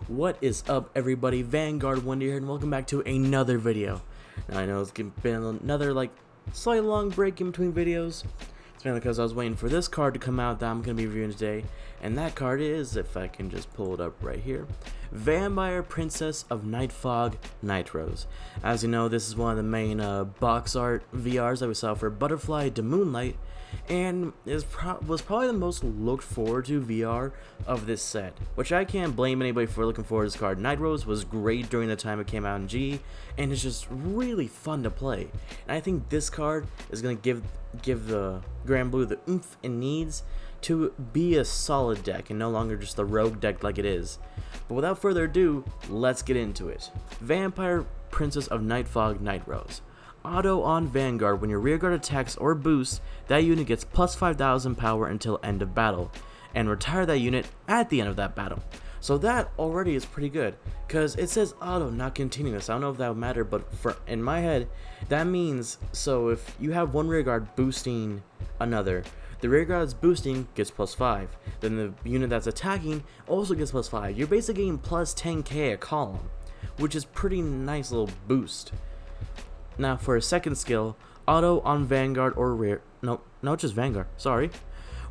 What is up, everybody? Vanguard Wonder here, and welcome back to another video. Now, I know it's been another slightly long break in between videos. It's mainly because I was waiting for this card to come out that I'm going to be reviewing today, and that card is, if I can just pull it up right here, Vampire Princess of Nightfog, Nightrose. As you know, this is one of the main box art VRs that we saw for Butterfly to Moonlight, and was probably the most looked forward to VR of this set, which I can't blame anybody for looking forward to this card. Nightrose was great during the time it came out in G, and it's just really fun to play. And I think this card is going to give the Grand Blue the oomph it needs to be a solid deck and no longer just the rogue deck like it is. But without further ado, let's get into it. Vampire Princess of Nightfog, Nightrose. Auto on Vanguard. When your rearguard attacks or boosts, that unit gets plus 5,000 power until end of battle, and retire that unit at the end of that battle. So that already is pretty good, because it says auto, not continuous. I don't know if that would matter, but in my head, that means, so if you have one rearguard boosting another, the rearguard that's boosting gets plus 5. Then the unit that's attacking also gets plus 5. You're basically getting plus 10k a column, which is pretty nice little boost. Now for a second skill, auto on Vanguard or rear, no, just Vanguard, sorry.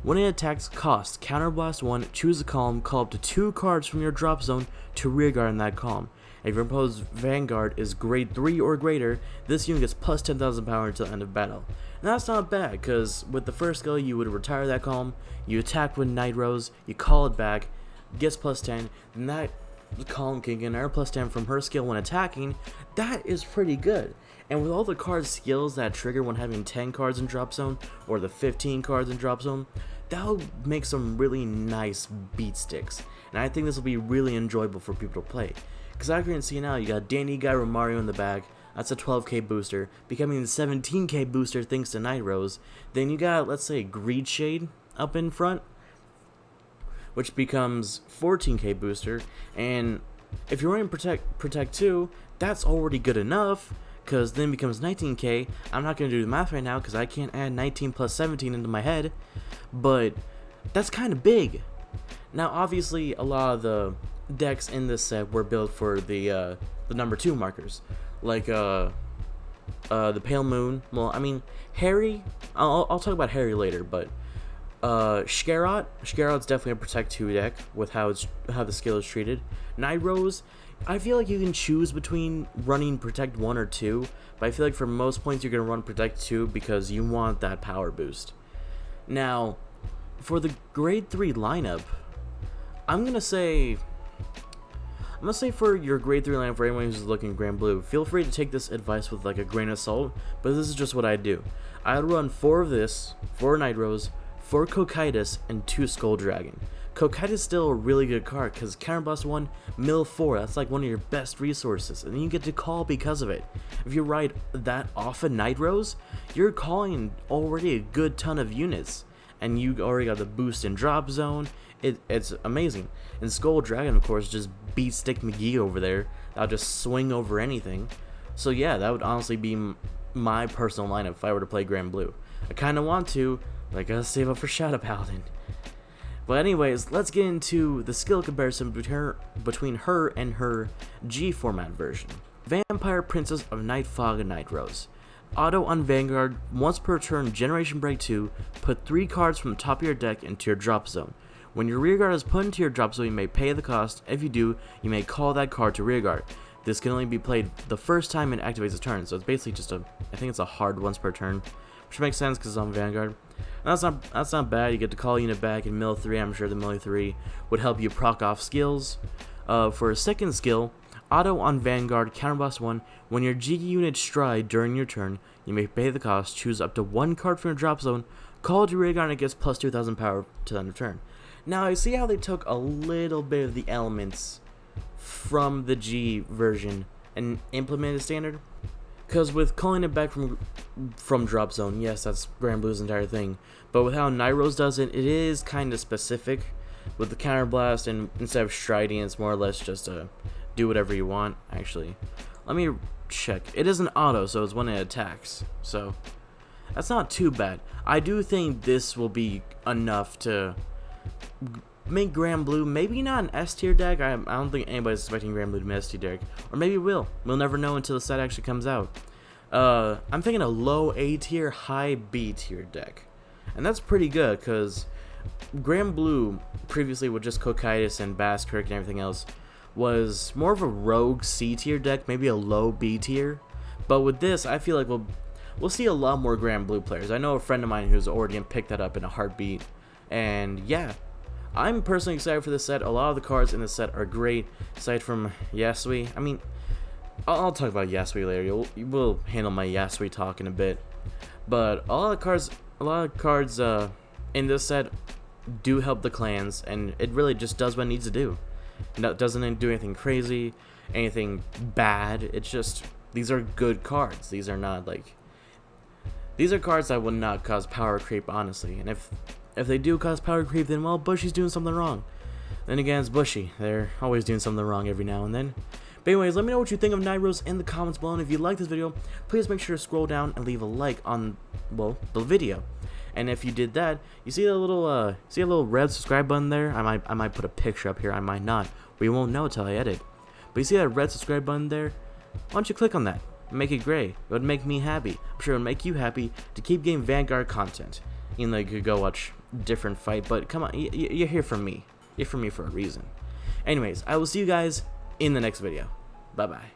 When it attacks, cost, counterblast 1, choose a column, call up to 2 cards from your drop zone to rearguard in that column. If your opposed Vanguard is grade 3 or greater, this unit gets plus 10,000 power until the end of battle. And that's not bad, because with the first skill, you would retire that column, you attack with Nightrose, you call it back, gets plus 10, and that column can get another plus 10 from her skill when attacking. That is pretty good. And with all the card skills that trigger when having 10 cards in drop zone, or the 15 cards in drop zone, that'll make some really nice beat sticks. And I think this will be really enjoyable for people to play. Because I can see now, you got Danny Guy Romario in the back, that's a 12k booster, becoming the 17k booster thanks to Nightrose. Then you got, let's say, Greed Shade up in front, which becomes 14k booster, and if you're running Protect 2, that's already good enough, because then it becomes 19k. I'm not going to do the math right now because I can't add 19 plus 17 into my head, but that's kind of big. Now obviously a lot of the decks in this set were built for the number 2 markers, like the Pale Moon. Well, I mean, Harry, I'll talk about Harry later, but Scarot's definitely a Protect 2 deck with how the skill is treated. Nightrose, I feel like you can choose between running Protect 1 or 2, but I feel like for most points you're going to run Protect 2 because you want that power boost. Now, for the grade 3 lineup, I'm going to say for your grade 3 lineup, for anyone who's looking at Grand Blue, feel free to take this advice with like a grain of salt, but this is just what I do. I would run 4 of this, 4 Nightrose, 4 Cocytus, and 2 Skull Dragon. Cocytus is still a really good card because counterblast 1, mill 4, that's like one of your best resources, and then you get to call because of it. If you ride that off of Nightrose, you're calling already a good ton of units, and you already got the boost in drop zone. It's amazing. And Skull Dragon, of course, just beat Stick McGee over there. That'll just swing over anything. So yeah, that would honestly be my personal lineup if I were to play Grand Blue. I kind of want to, but I gotta save up for Shadow Paladin. But anyways, let's get into the skill comparison between her and her G format version. Vampire Princess of Nightfog and Nightrose. Auto on Vanguard, once per turn, Generation Break 2, put 3 cards from the top of your deck into your drop zone. When your rearguard is put into your drop zone, you may pay the cost. If you do, you may call that card to rearguard. This can only be played the first time it activates a turn, so it's basically just I think it's a hard once per turn, which makes sense because it's on Vanguard. And that's not bad. You get to call a unit back in mill 3. I'm sure the mill 3 would help you proc off skills. For a second skill, auto on Vanguard, counterblast 1. When your G unit stride during your turn, you may pay the cost, choose up to 1 card from your drop zone, call it to rearguard, and it gets plus 2,000 power to the end of turn. Now I see how they took a little bit of the elements from the G version and implemented standard. Because with calling it back from drop zone, yes, that's Grand Blue's entire thing. But with how Nightrose does it, it is kind of specific. With the counterblast, and instead of striding, it's more or less just do whatever you want. Actually, let me check. It is an auto, so it's when it attacks. So that's not too bad. I do think this will be enough to make Grand Blue maybe not an S tier deck. I don't think anybody's expecting Grand Blue to be an S tier deck, or maybe it will. We'll never know until the set actually comes out. I'm thinking a low A tier, high B tier deck, and that's pretty good because Grand Blue previously with just Cocytus and Baskirk and everything else was more of a rogue C tier deck, maybe a low B tier. But with this, I feel like we'll see a lot more Grand Blue players. I know a friend of mine who's already gonna pick that up in a heartbeat, and yeah, I'm personally excited for this set. A lot of the cards in this set are great, aside from Yasui. I mean, I'll talk about Yasui later. We'll handle my Yasui talk in a bit. But a lot of cards in this set do help the clans, and it really just does what it needs to do. It doesn't do anything crazy, anything bad. It's just, these are good cards. These are not like, these are cards that would not cause power creep, honestly. And if they do cause power creep, then well, Bushy's doing something wrong. Then again, it's Bushy. They're always doing something wrong every now and then. But anyways, let me know what you think of Nightrose in the comments below. And if you like this video, please make sure to scroll down and leave a like on, well, the video. And if you did that, you see a little red subscribe button there? I might put a picture up here. I might not. We won't know until I edit. But you see that red subscribe button there? Why don't you click on that? Make it gray. It would make me happy. I'm sure it would make you happy to keep getting Vanguard content. Even though you could go watch different fight, but come on, you're here for me. You're for me for a reason. Anyways, I will see you guys in the next video. Bye bye.